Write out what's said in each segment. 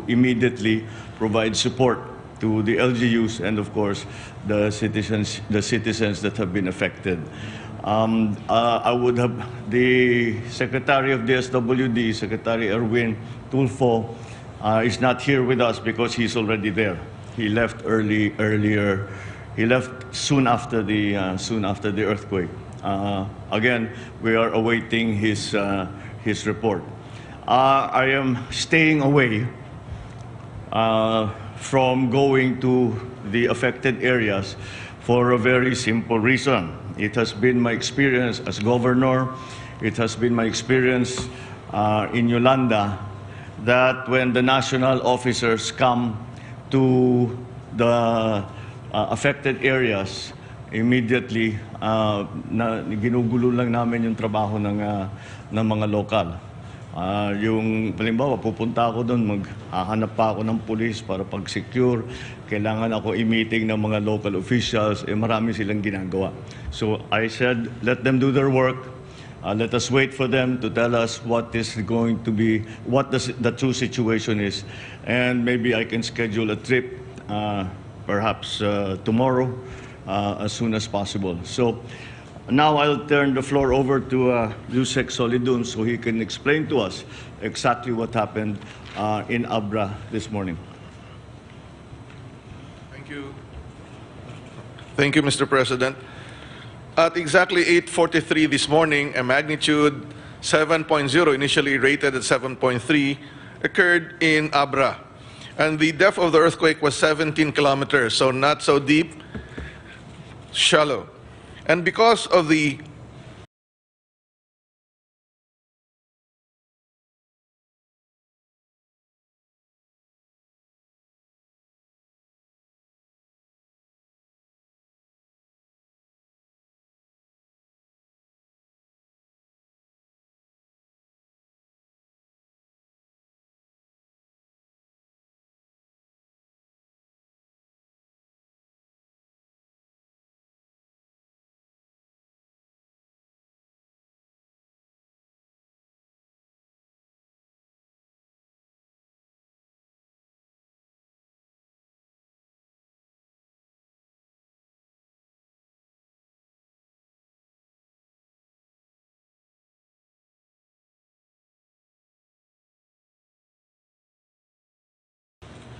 immediately provide support to the LGUs and, of course, the citizens that have been affected. I would have the Secretary of DSWD, Secretary Erwin Tulfo, is not here with us because he's already there. He left earlier. He left soon after the earthquake. Again, we are awaiting his report. I am staying away from going to the affected areas for a very simple reason. It has been my experience as governor, it has been my experience in Yolanda, that when the national officers come to the affected areas, immediately ginugulo lang namin yung trabaho ng mga lokal. Yung halimbawa, pupunta ako doon, maghahanap pa ako ng pulis para pag-secure. Kailangan ako i-meeting ng mga local officials. Marami silang ginagawa. So I said, let them do their work. Let us wait for them to tell us what is going to be, what the true situation is. And maybe I can schedule a trip, perhaps tomorrow, as soon as possible. So now I'll turn the floor over to Yusek Solidun so he can explain to us exactly what happened in Abra this morning. Thank you. Thank you, Mr. President. At exactly 8:43 this morning, a magnitude 7.0, initially rated at 7.3, occurred in Abra. And the depth of the earthquake was 17 kilometers, so not so deep, shallow. And because of the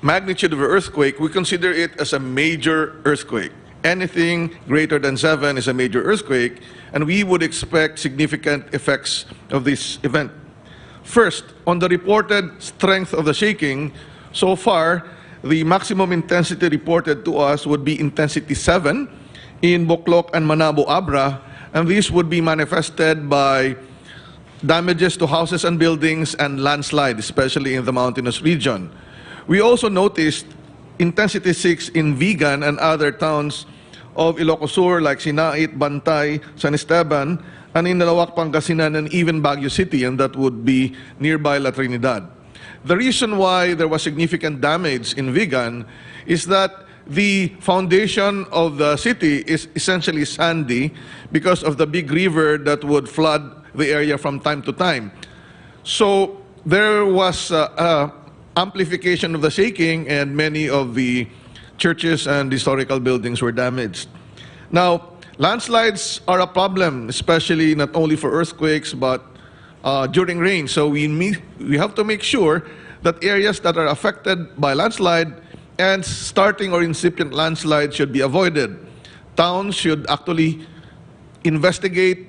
magnitude of the earthquake, we consider it as a major earthquake. Anything greater than 7 is a major earthquake, and we would expect significant effects of this event. First, on the reported strength of the shaking, so far, the maximum intensity reported to us would be intensity 7 in Bocloc and Manabo, Abra, and this would be manifested by damages to houses and buildings and landslide, especially in the mountainous region. We also noticed intensity 6 in Vigan and other towns of Ilocos Sur like Sinait, Bantay, San Esteban, and in Nalawak, Pangasinan, and even Baguio City, and that would be nearby La Trinidad. The reason why there was significant damage in Vigan is that the foundation of the city is essentially sandy because of the big river that would flood the area from time to time. So there was amplification of the shaking, and many of the churches and historical buildings were damaged. Now, landslides are a problem, especially not only for earthquakes, but during rain. So we have to make sure that areas that are affected by landslide and starting or incipient landslide should be avoided. Towns should actually investigate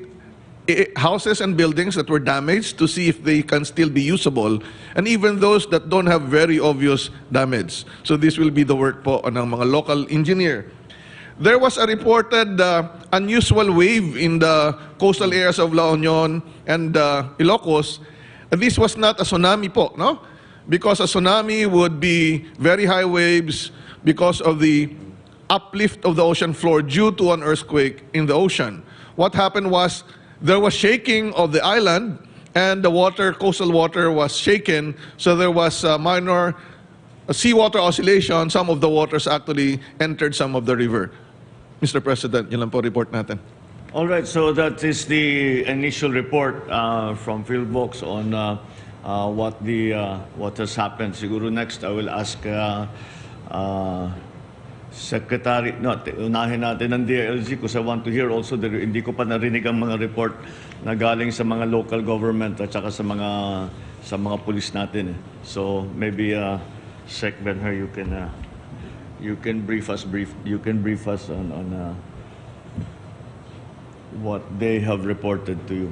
houses and buildings that were damaged to see if they can still be usable, and even those that don't have very obvious damage. So this will be the work po ng mga local engineer. There was a reported unusual wave in the coastal areas of La Union and Ilocos. This was not a tsunami po, no? Because a tsunami would be very high waves because of the uplift of the ocean floor due to an earthquake in the ocean. What happened was there was shaking of the island, and the water, coastal water, was shaken, so there was a minor seawater oscillation. Some of the waters actually entered some of the river. Mr. President, yun lang po report natin. All right, so that is the initial report from PhilVox on what has happened. Siguro next I will ask Secretary, no, unahin natin ng DILG because I want to hear also, hindi ko pa narinig ang mga report na galing sa mga local government at saka sa mga pulis natin. So maybe Sec Benher, you can brief us on what they have reported to you.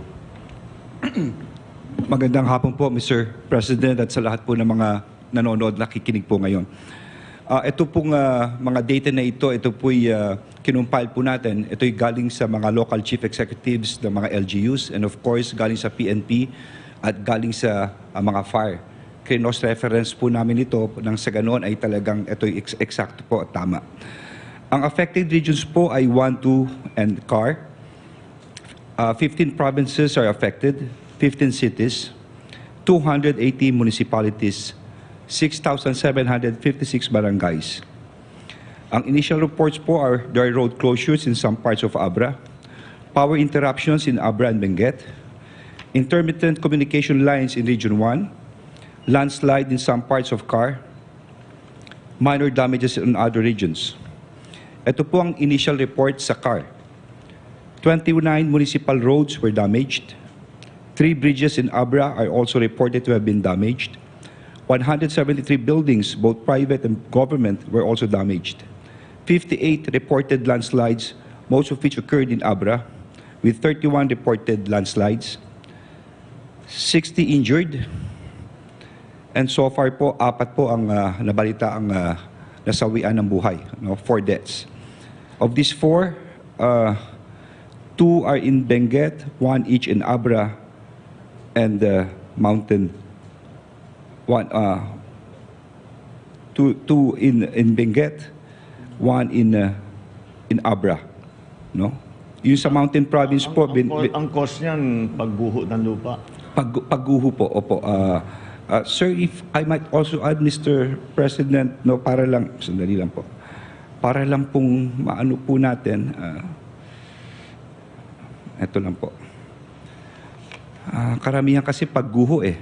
Magandang hapon po, Mr. President, at sa lahat po ng mga nanonood, nakikinig po ngayon. Ito pong mga data na ito po'y kinumpile po natin. Ito'y galing sa mga local chief executives ng mga LGUs and of course galing sa PNP at galing sa mga FAR. Cross-reference po namin ito nang sa ganoon ay talagang ito'y eksakto po at tama. Ang affected regions po ay 1, 2, and CAR. 15 provinces are affected, 15 cities, 280 municipalities, 6,756 barangays. Ang initial reports po are there are road closures in some parts of Abra, power interruptions in Abra and Benguet, intermittent communication lines in Region 1, landslide in some parts of CAR, minor damages in other regions. Ito po ang initial report sa CAR. 29 municipal roads were damaged. 3 bridges in Abra are also reported to have been damaged. 173 buildings, both private and government, were also damaged. 58 reported landslides, most of which occurred in Abra, with 31 reported landslides. 60 injured. And so far po, 4 po ang nabalita ang nasawian ng buhay, 4 deaths. Of these 4, 2 are in Benguet, 1 each in Abra, and Mountain. 2 in Benguet, 1 in Abra, no? Yung sa Mountain Province po, ang cause niyan pagguho ng lupa. Pagguho po, opo. Sir, if I might also add, Mr. President, no, para lang, sandali lang po. Para lang pong maano po natin, ito lang po. Karamihan kasi pagguho eh.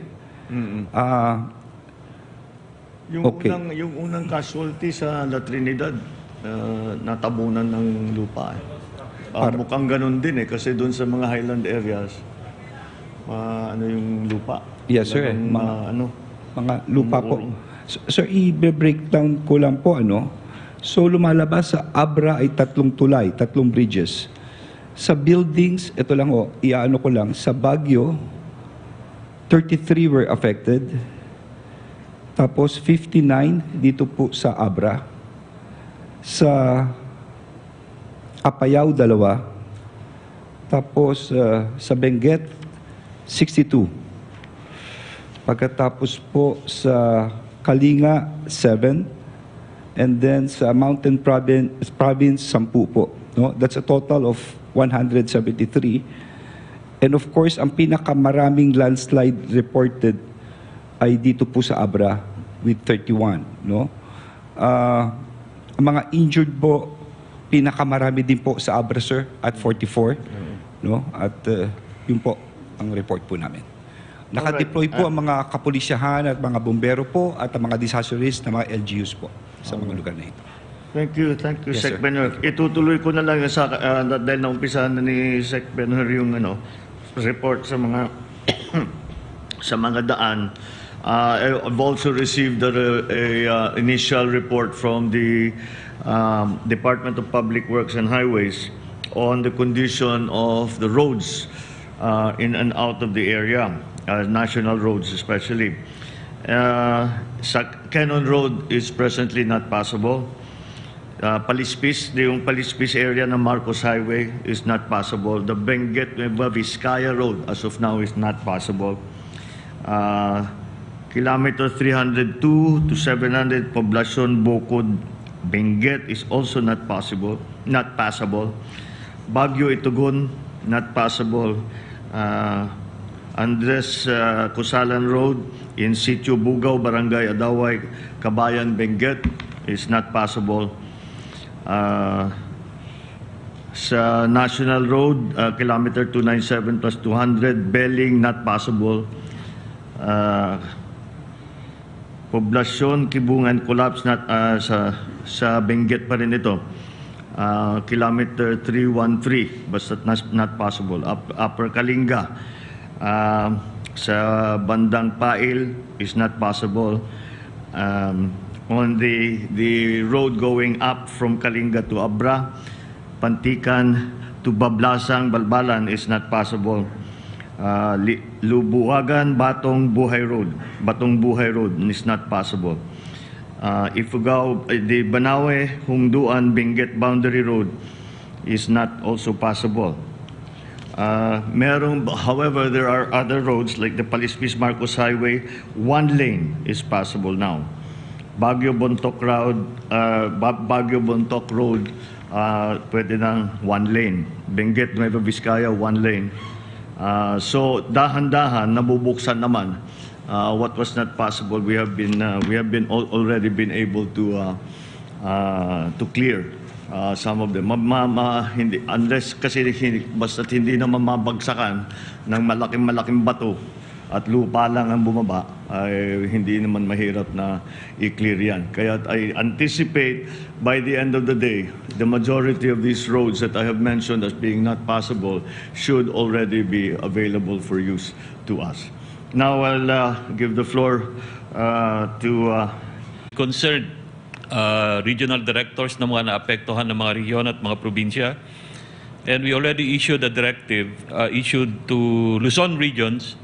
Okay. Yung unang casualty sa La Trinidad, natabunan ng lupa. Mukhang ganun din kasi doon sa mga highland areas, yung lupa. Yes, sir. Mga lupa po. Sir, i-breakdown ko lang po, So, lumalabas sa Abra ay 3 tulay, 3 bridges. Sa buildings, ito lang iaano ko lang, sa Baguio, 33 were affected. Tapos 59 dito po sa Abra. Sa Apayao, 2. Tapos sa Benguet, 62. Pagkatapos po sa Kalinga, 7. And then sa Mountain Province 10 po. No? That's a total of 173. And of course, ang pinakamaraming landslide reported ay dito po sa Abra with 31. No? Ang mga injured po, pinakamarami din po sa Abra, sir, at 44. No? At yun po ang report po namin. Nakadeploy po ang mga kapulisyahan at mga bombero po at ang mga disaster risk na mga LGUs po sa mga lugar na ito. Thank you, yes, Sec Benher. Itutuloy ko na lang dahil naumpisahan na ni Sec Benher yung report sa mga sa mga daan. I've also received a initial report from the Department of Public Works and Highways on the condition of the roads in and out of the area, national roads especially. Sa Cannon Road is presently not passable. Palispis, yung Palispis area ng Marcos Highway is not possible. The Benguet Nueva Vizcaya Road as of now is not possible. Kilometer 302 to 700 Poblacion Bocod Benguet is also not passable. Baguio Itugon, not possible. Andres Cusalan Road in Sitio Bugaw, Barangay Adaway, Kabayan, Benguet is not possible. Sa National Road, kilometer 297 plus 200, Belling, not possible. Poblasyon, Kibungan collapse sa Benguet pa rin ito. Kilometer 313, basta not possible. Upper Kalinga, sa bandang Pail is not possible. On the road going up from Kalinga to Abra, Pantikan to Bablasang, Balbalan is not possible. Lubuagan, Batong Buhay Road is not possible. Ifugao, the Banawe, Hungduan, Benguet boundary road is not also possible. However, there are other roads like the Palispis Marcos Highway, one lane is possible now. Baguio Bontoc Road, pwede ng one lane. Benguet Nueva Vizcaya, one lane. So dahan-dahan nabubuksan naman. What was not possible, we have already been able to clear some of them. Hindi, unless kasi basta't hindi naman mabagsakan ng malaking bato at lupa lang ang bumaba, ay hindi naman mahirap na i-clear yan. Kaya I anticipate by the end of the day, the majority of these roads that I have mentioned as being not possible should already be available for use to us. Now I'll give the floor to concerned regional directors ng mga naapektuhan ng mga rehiyon at mga probinsya. And we already issued a directive issued to Luzon regions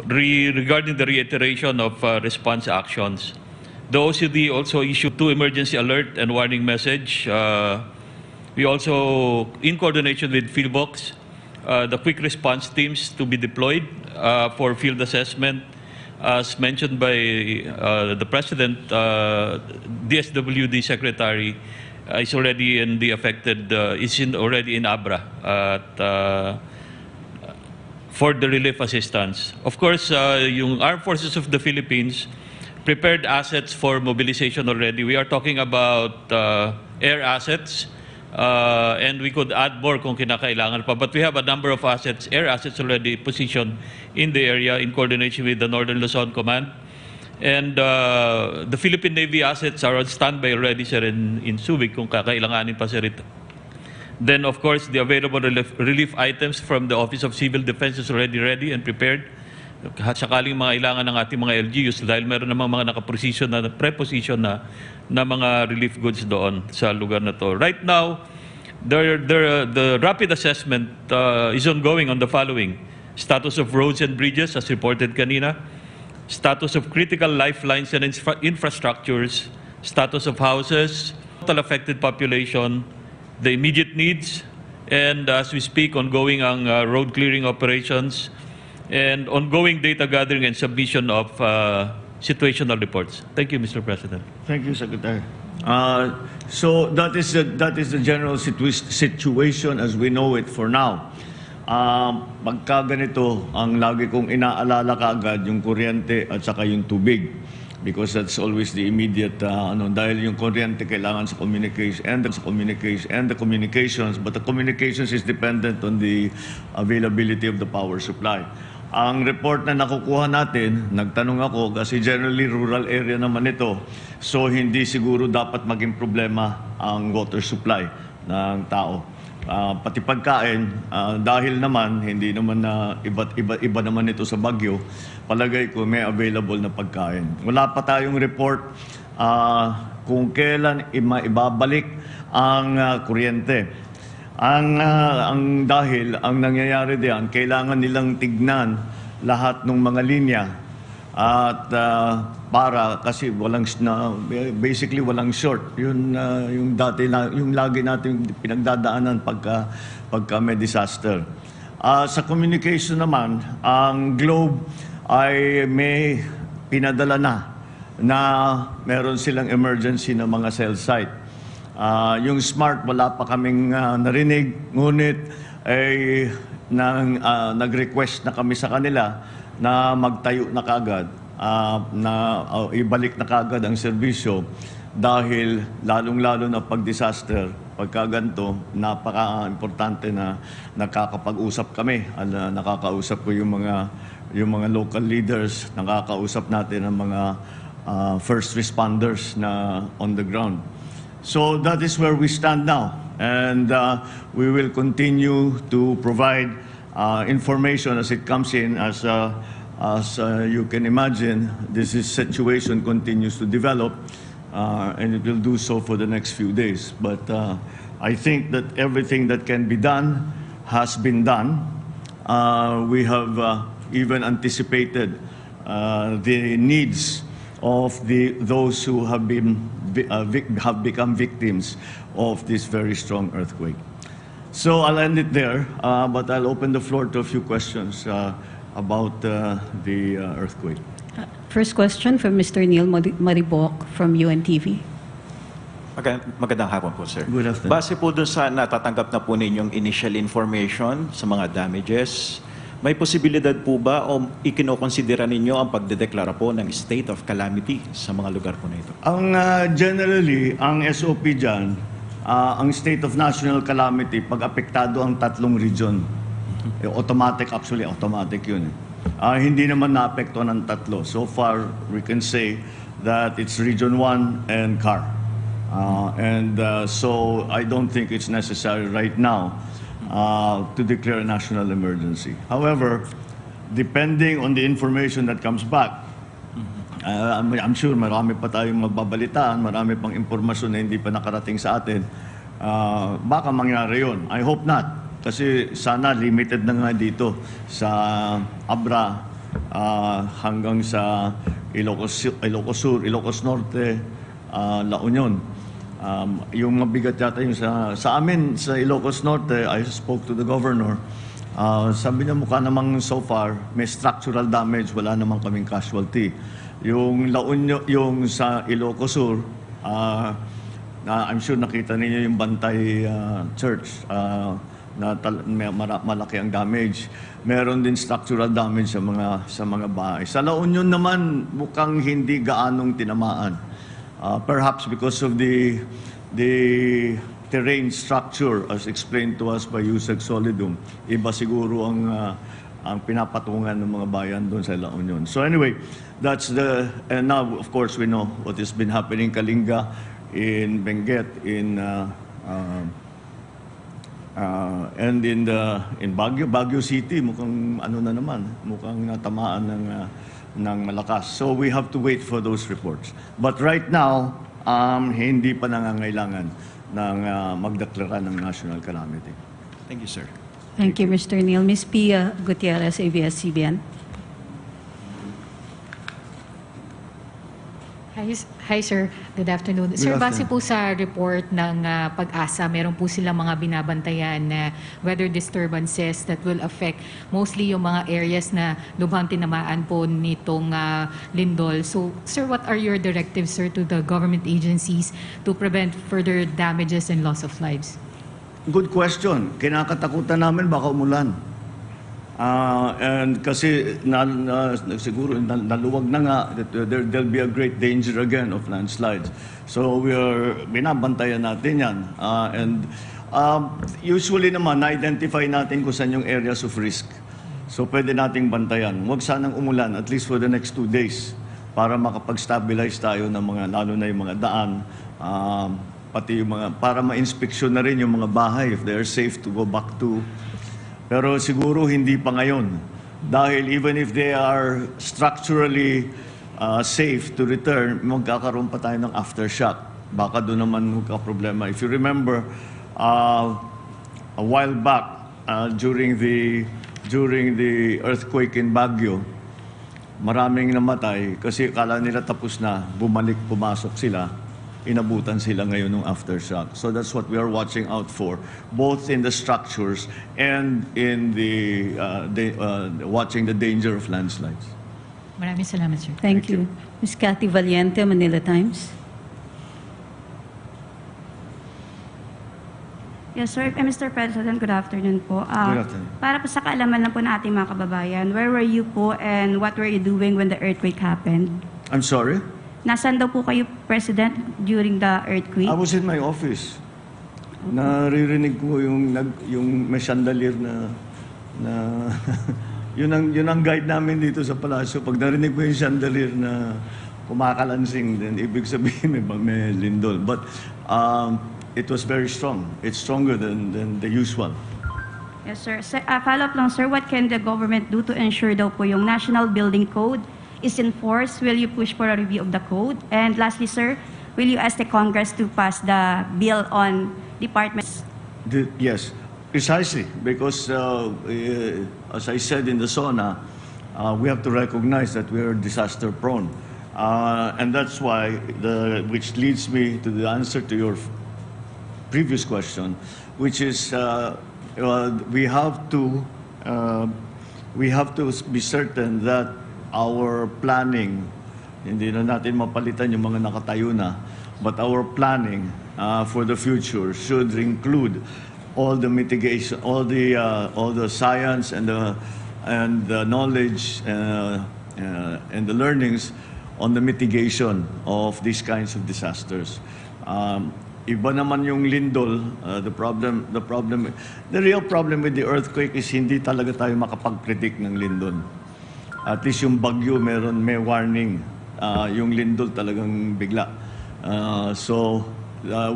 regarding the reiteration of response actions. The OCD also issued 2 emergency alert and warning message. We also, in coordination with PhilBox, the quick response teams to be deployed for field assessment. As mentioned by the President, DSWD Secretary is already in the affected, already in Abra for the relief assistance. Of course, yung Armed Forces of the Philippines prepared assets for mobilization already. We are talking about air assets, and we could add more kung kinakailangan pa. But we have a number of assets, air assets already positioned in the area in coordination with the Northern Luzon Command. And the Philippine Navy assets are on standby already, sir, in Subic kung kakailanganin pa, sir, ito. Then, of course, the available relief items from the Office of Civil Defense is already ready and prepared. Sakaling mga ilangan ng ating mga LGUs dahil meron namang mga nakaposition na preposition na mga relief goods doon sa lugar na to. Right now, the rapid assessment is ongoing on the following: status of roads and bridges as reported kanina, status of critical lifelines and infrastructures, status of houses, total affected population, the immediate needs, and as we speak, ongoing ang road clearing operations, and ongoing data gathering and submission of situational reports. Thank you, Mr. President. Thank you, Secretary. So that is the general situation as we know it for now. Pagka ganito, ang lagi kong inaalala kaagad yung kuryente at saka yung tubig. Because that's always the immediate, dahil yung kuryente kailangan sa communication and the communications, but the communications is dependent on the availability of the power supply. Ang report na nakukuha natin, nagtanong ako, kasi generally rural area naman ito, so hindi siguro dapat maging problema ang water supply ng tao. Pati pagkain, dahil naman, hindi naman na iba naman ito sa Baguio, palagay ko may available na pagkain. Wala pa tayong report kung kailan ibabalik ang kuryente. Dahil ang nangyayari diyan, kailangan nilang tignan lahat ng mga linya at kasi basically walang short. Yung lagi natin pinagdadaanan pagka may disaster. Sa communication naman, ang Globe ay may pinadala na meron silang emergency na mga cell site. Yung Smart, wala pa kaming narinig, ngunit ay nag-request na kami sa kanila na magtayo na kagad, ibalik na kagad ang serbisyo dahil lalong-lalo na pag-disaster, pagka ganito, napaka-importante na nakakapag-usap kami, nakakausap ko yung mga yung mga local leaders, nakakausap natin ang mga first responders na on the ground. So that is where we stand now, and we will continue to provide information as it comes in. As you can imagine, this situation continues to develop, and it will do so for the next few days. But I think that everything that can be done has been done. We have even anticipated the needs of those who have become victims of this very strong earthquake. So I'll end it there, but I'll open the floor to a few questions about the earthquake. First question from Mr. Neil Maribok from UNTV. Magandang hapon po, sir. Good afternoon. Base po dun sa natatanggap na po ninyong initial information sa mga damages, may posibilidad po ba o ikinokonsidera ninyo ang pagdedeklara po ng state of calamity sa mga lugar po na ito? Generally, ang SOP dyan, ang state of national calamity, pag apektado ang tatlong region, automatic yun. Hindi naman naapekto ng tatlo. So far, we can say that it's Region 1 and CAR. So I don't think it's necessary right now to declare a national emergency. However, depending on the information that comes back, I'm sure marami pa tayong magbabalitaan, marami pang impormasyon na hindi pa nakarating sa atin. Baka mangyari yun. I hope not. Kasi sana limited na nga dito sa Abra hanggang sa Ilocos Sur, Ilocos Norte, La Union. Yung mabigat yata yung sa amin sa Ilocos Norte, I spoke to the governor. Sabi niya mukha namang so far may structural damage, wala namang kaming casualty. Yung La Union, yung sa Ilocos Sur, I'm sure nakita niyo yung Bantay Church na malaki ang damage. Meron din structural damage sa mga bahay. Sa La Union naman mukhang hindi gaanong tinamaan. Perhaps because of the terrain structure as explained to us by Yusek Solidum. Iba siguro ang pinapatungan ng mga bayan doon sa La Union. So anyway, and now of course we know what has been happening in Kalinga, in Benguet, and in Baguio City, mukhang mukhang natamaan ng malakas. So we have to wait for those reports. But right now, hindi pa nangangailangan ng magdeklara ng national calamity. Thank you, sir. Thank you, Mr. Neil. Ms. Pia Gutierrez, ABS-CBN. Hi, sir. Good afternoon. Sir, base po sa report ng Pag-asa, meron po silang mga binabantayan na weather disturbances that will affect mostly yung mga areas na lubhang tinamaan po nitong lindol. So, sir, what are your directives, sir, to the government agencies to prevent further damages and loss of lives? Good question. Kinakatakutan namin baka umulan. And kasi siguro naluwag na nga, there'll be a great danger again of landslides. So binabantayan natin yan. Usually naman, na-identify natin kung saan yung areas of risk. So pwede nating bantayan. Huwag sanang umulan, at least for the next 2 days, para makapag-stabilize tayo ng lalo na yung mga daan, pati yung para ma-inspeksyon na rin yung mga bahay if they are safe to go back to. Pero siguro hindi pa ngayon. Dahil even if they are structurally safe to return, magkakaroon pa tayo ng aftershock. Baka doon naman magka-problema. If you remember, a while back, during the earthquake in Baguio, maraming namatay kasi kala nila tapos na, pumasok sila. Inabutan sila ngayon ng aftershock. So that's what we are watching out for, both in the structures and in watching the danger of landslides. Maraming salamat, sir. Thank you. Ms. Cathy Valiente, Manila Times. Yes, sir. Mr. President, good afternoon po. Good afternoon. Para po sa kaalaman lang po ng ating mga kababayan, where were you po and what were you doing when the earthquake happened? I'm sorry? Nasaan daw po kayo, President, during the earthquake? I was in my office. Naririnig ko yung may chandelier na yun ang guide namin dito sa palasyo. Pag narinig ko yung chandelier na kumakalansing, then ibig sabihin may lindol. But it was very strong. It's stronger than the usual. Yes, sir. Follow-up lang, sir. What can the government do to ensure daw po yung National Building Code is enforced? Will you push for a review of the code? And lastly, sir, will you ask the Congress to pass the bill on departments? Yes, precisely. Because as I said in the SONA, we have to recognize that we are disaster prone. And that's why, which leads me to the answer to your previous question, which is we have to be certain that our planning, hindi na natin mapalitan yung mga nakatayo na, but our planning for the future should include all the mitigation, all the science and the knowledge and the learnings on the mitigation of these kinds of disasters. Iba naman yung lindol, the real problem with the earthquake is hindi talaga tayo makapag-predict ng lindol. At least yung bagyo may warning. Yung lindol talagang bigla. So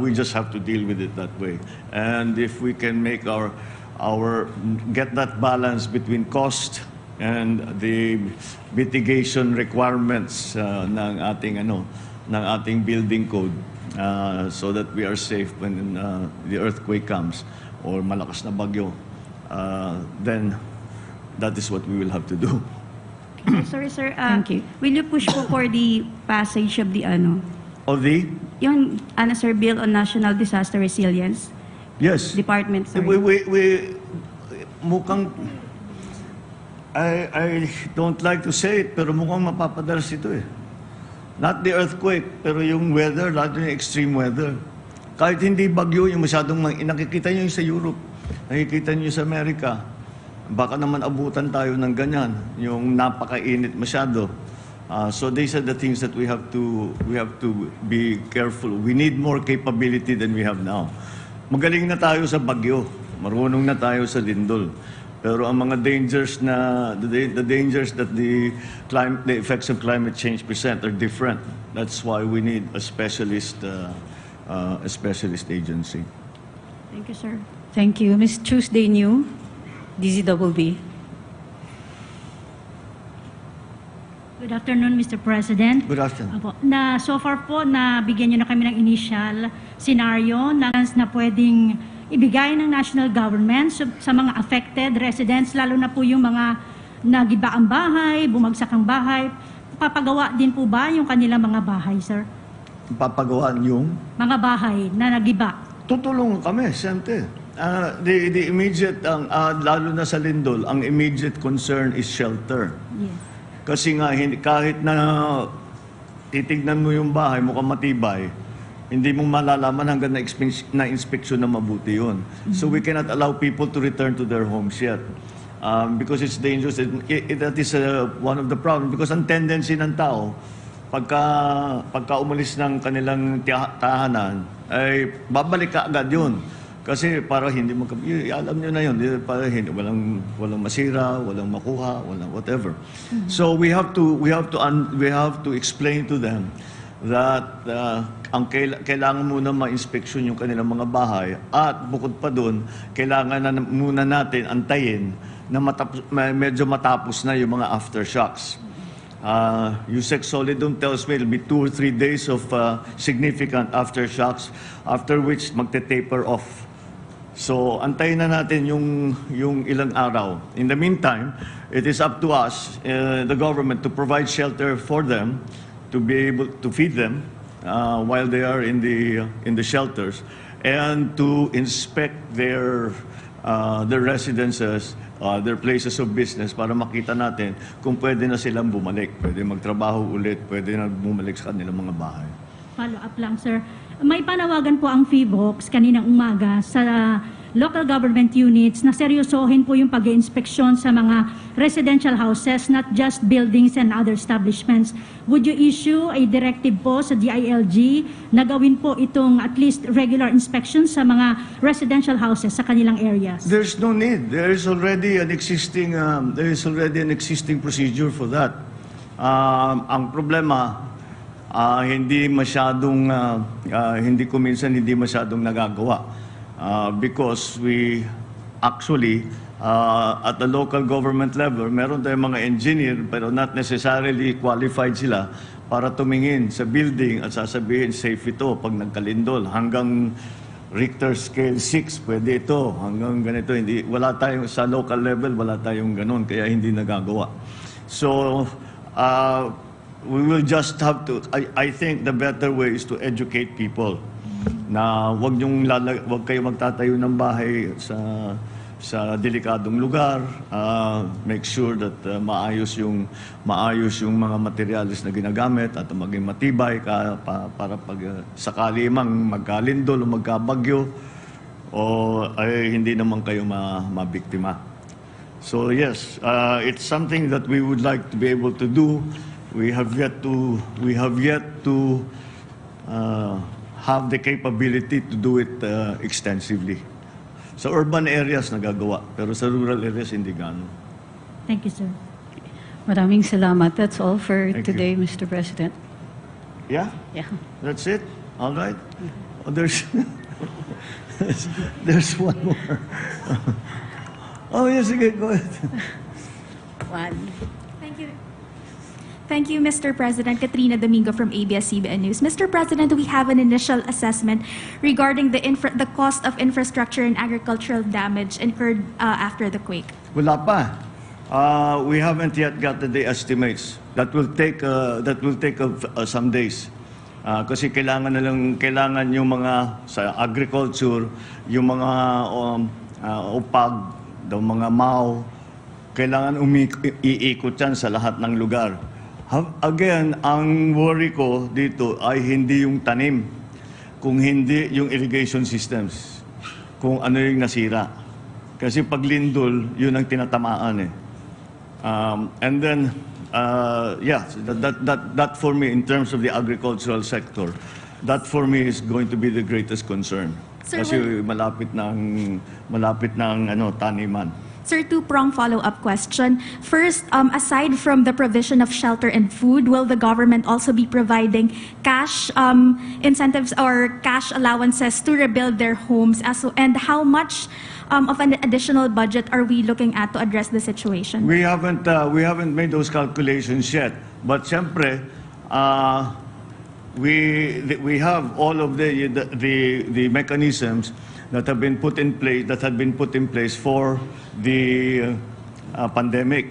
we just have to deal with it that way. And if we can make get that balance between cost and the mitigation requirements ng ating building code, so that we are safe when the earthquake comes or malakas na bagyo, then that is what we will have to do. Sorry, sir. Thank you. Will you push po for the passage of the Of the? yung sir, Bill on National Disaster Resilience Yes. Department, sorry. We mukhang, I don't like to say it, pero mukhang mapapadalas ito eh. Not the earthquake, pero yung weather, lalo yung extreme weather. Kahit hindi bagyo, yung masyadong, nakikita nyo yung sa Europe, nakikita nyo sa Amerika, baka naman abutan tayo ng ganyan, yung napakainit masyado. So these are the things that we have to be careful. We need more capability than we have now. Magaling na tayo sa bagyo, marunong na tayo sa lindol. Pero ang mga dangers the dangers that the effects of climate change present are different. That's why we need a specialist agency. Thank you, sir. Thank you. Ms. Tuesday New, DZBB. Good afternoon, Mr. President. Good afternoon. Apo, so far po, nabigyan niyo na kami ng initial scenario na pwedeng ibigay ng national government sa mga affected residents, lalo na po yung mga nagiba ang bahay, bumagsak ang bahay. Papagawa din po ba yung kanilang mga bahay, sir? Papagawaan yung? Mga bahay na nagiba. Tutulungan kami, siyempre. The immediate, lalo na sa lindol, ang immediate concern is shelter. Yes. Kasi nga, kahit na titignan mo yung bahay, mukhang matibay, hindi mo malalaman hanggang na-inspeksyon na mabuti yun. So we cannot allow people to return to their homes yet. Because it's dangerous. That is one of the problems. Because ang tendency ng tao, pagka umalis ng kanilang tahanan, ay babalik ka agad yun. Kasi para hindi alam nyo na yun, para walang masira, walang makuha, walang whatever. So we have to explain to them that kailangan muna ma-inspeksyon yung kanilang mga bahay, at bukod pa doon, kailangan na muna natin antayin na medyo matapos na yung mga aftershocks. Yusek Solidum tells me it'll be 2 or 3 days of significant aftershocks, after which magte-taper off. So antayin na natin yung ilang araw. In the meantime, it is up to us, the government, to provide shelter for them, to be able to feed them while they are in the shelters, and to inspect their residences, their places of business, para makita natin kung pwede na silang bumalik, pwede magtrabaho ulit, pwede na bumalik sa kanilang mga bahay. Follow up lang, sir. May panawagan po ang FIVOX kaninang umaga sa local government units na seryosohin po yung pag-inspeksyon sa mga residential houses, not just buildings and other establishments. Would you issue a directive po sa DILG na gawin po itong at least regular inspections sa mga residential houses sa kanilang areas? There's no need. There is already an existing procedure for that. Ang problema, hindi masyadong nagagawa because we actually at the local government level meron tayong mga engineer pero not necessarily qualified sila para tumingin sa building at sasabihin safe ito pag nagkalindol hanggang Richter scale 6 pwede ito hanggang ganito wala tayong sa local level wala tayong ganun kaya hindi nagagawa. So we will just have to, I think the better way is to educate people na wag kayo magtatayo ng bahay sa delikadong lugar. Make sure that maayos yung mga materials na ginagamit at maging matibay para pag sakali mang magkalindol o magkabagyo o ay hindi naman kayo mabiktima. So yes, it's something that we would like to be able to do. We have yet to have the capability to do it extensively. Sa urban areas nagagawa, pero sa rural areas hindi gaano. Thank you, sir. Maraming salamat. That's all for Thank today, Mr. President. Yeah? Yeah. That's it? All right? Oh, there's one more. Oh, yes, okay, go ahead. One. Thank you, Mr. President. Katrina Domingo from ABS-CBN News. Mr. President, we have an initial assessment regarding the cost of infrastructure and agricultural damage incurred after the quake. Wala pa. We haven't yet gotten the estimates. That will take some days. Kasi kailangan yung mga sa agriculture, yung mga upag, mga MAO, kailangan iikot yan sa lahat ng lugar. Again, ang worry ko dito ay hindi yung tanim, kung hindi yung irrigation systems, kung ano yung nasira. Kasi pag lindol, yun ang tinatamaan eh. And then, yeah, that for me, in terms of the agricultural sector, that for me is going to be the greatest concern. Sir, kasi malapit ng taniman. Sir, two-prong follow-up question. First, aside from the provision of shelter and food, will the government also be providing cash incentives or cash allowances to rebuild their homes? And how much of an additional budget are we looking at to address the situation? We haven't made those calculations yet. But siyempre, we have all of the mechanisms that have been put in place for the pandemic,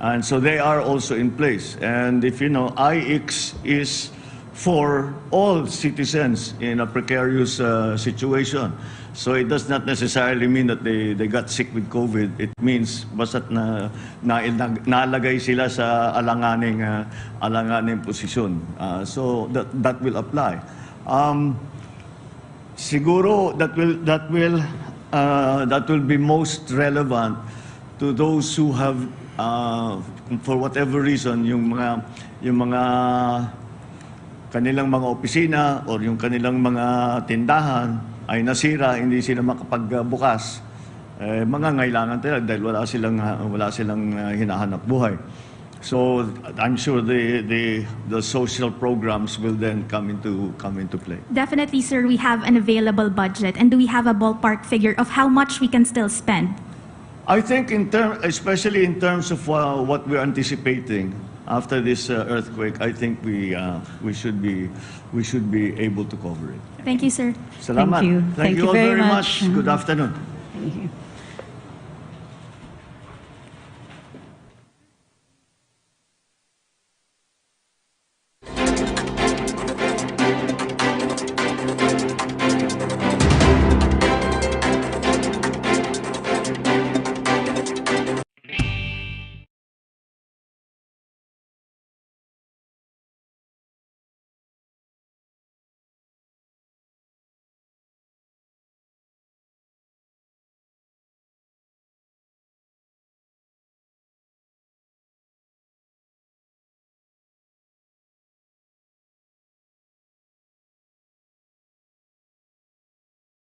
and so they are also in place. And if you know, IX is for all citizens in a precarious situation. So it does not necessarily mean that they got sick with COVID. It means basta't nalagay sila sa alanganing posisyon. So that will apply. Siguro that will be most relevant to those who have for whatever reason yung mga kanilang mga opisina or yung kanilang mga tindahan ay nasira, hindi sila makapagbukas. Mga ngailangan talaga dahil wala silang hinahanap buhay. So I'm sure the social programs will then come into play. Definitely, sir, we have an available budget. And do we have a ballpark figure of how much we can still spend? I think especially in terms of what we're anticipating after this earthquake, I think we should be able to cover it. Thank you, sir. Salamat. Thank you. Thank you all very much. Good afternoon. Thank you.